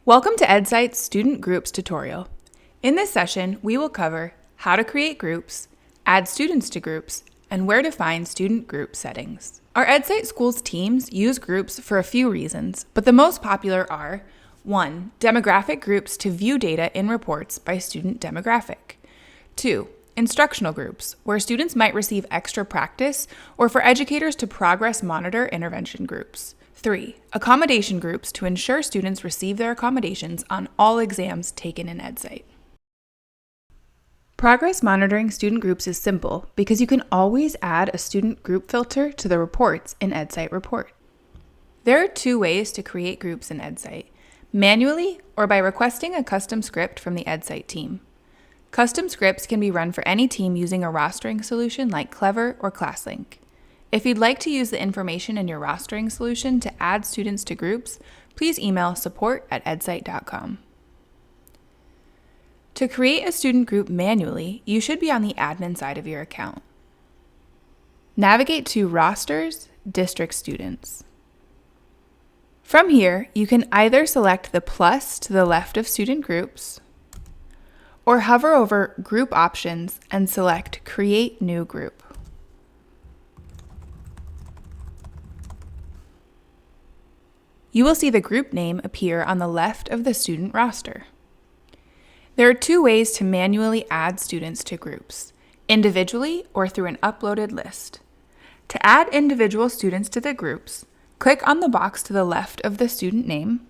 Welcome to Edcite's Student Groups tutorial. In this session, we will cover how to create groups, add students to groups, and where to find student group settings. Our Edcite Schools teams use groups for a few reasons, but the most popular are 1. Demographic groups to view data in reports by student demographic. 2. Instructional groups, where students might receive extra practice, or for educators to progress monitor intervention groups. 3. Accommodation groups to ensure students receive their accommodations on all exams taken in Edcite. Progress monitoring student groups is simple because you can always add a student group filter to the reports in Edcite Report. There are 2 ways to create groups in Edcite, manually or by requesting a custom script from the Edcite team. Custom scripts can be run for any team using a rostering solution like Clever or ClassLink. If you'd like to use the information in your rostering solution to add students to groups, please email support@edcite.com. To create a student group manually, you should be on the admin side of your account. Navigate to Rosters, District Students. From here, you can either select the plus to the left of Student Groups, or hover over Group Options and select Create New Group. You will see the group name appear on the left of the student roster. There are 2 ways to manually add students to groups, individually or through an uploaded list. To add individual students to the groups, click on the box to the left of the student name,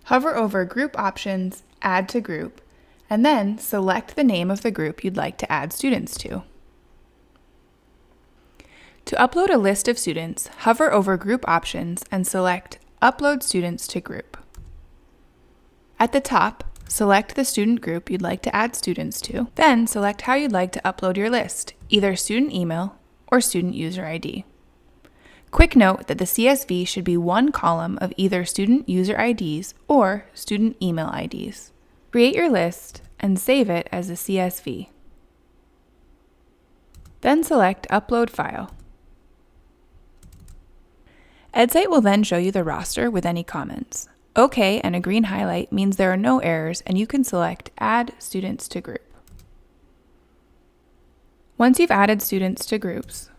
hover over Group Options, Add to Group, and then select the name of the group you'd like to add students to. To upload a list of students, hover over Group Options and select Upload Students to Group. At the top, select the student group you'd like to add students to, then select how you'd like to upload your list, either student email or student user ID. Quick note that the CSV should be 1 column of either student user IDs or student email IDs. Create your list and save it as a CSV. Then select Upload File. Edcite will then show you the roster with any comments. OK and a green highlight means there are no errors and you can select Add Students to Group. Once you've added students to groups,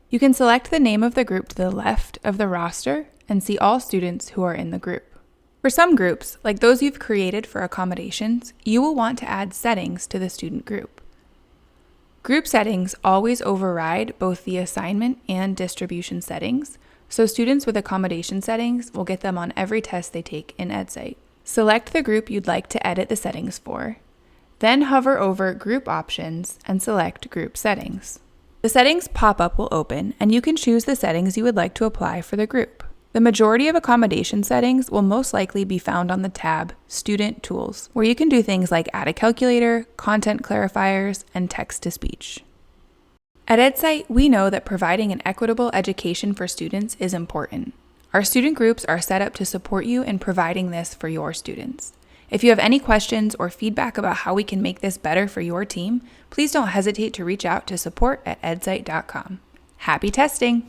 you can select the name of the group to the left of the roster and see all students who are in the group. For some groups, like those you've created for accommodations, you will want to add settings to the student group. Group settings always override both the assignment and distribution settings, so students with accommodation settings will get them on every test they take in Edcite. Select the group you'd like to edit the settings for, then hover over Group Options and select Group Settings. The settings pop-up will open and you can choose the settings you would like to apply for the group. The majority of accommodation settings will most likely be found on the tab Student Tools, where you can do things like add a calculator, content clarifiers, and text-to-speech. At Edcite, we know that providing an equitable education for students is important. Our student groups are set up to support you in providing this for your students. If you have any questions or feedback about how we can make this better for your team, please don't hesitate to reach out to support@edcite.com. Happy testing!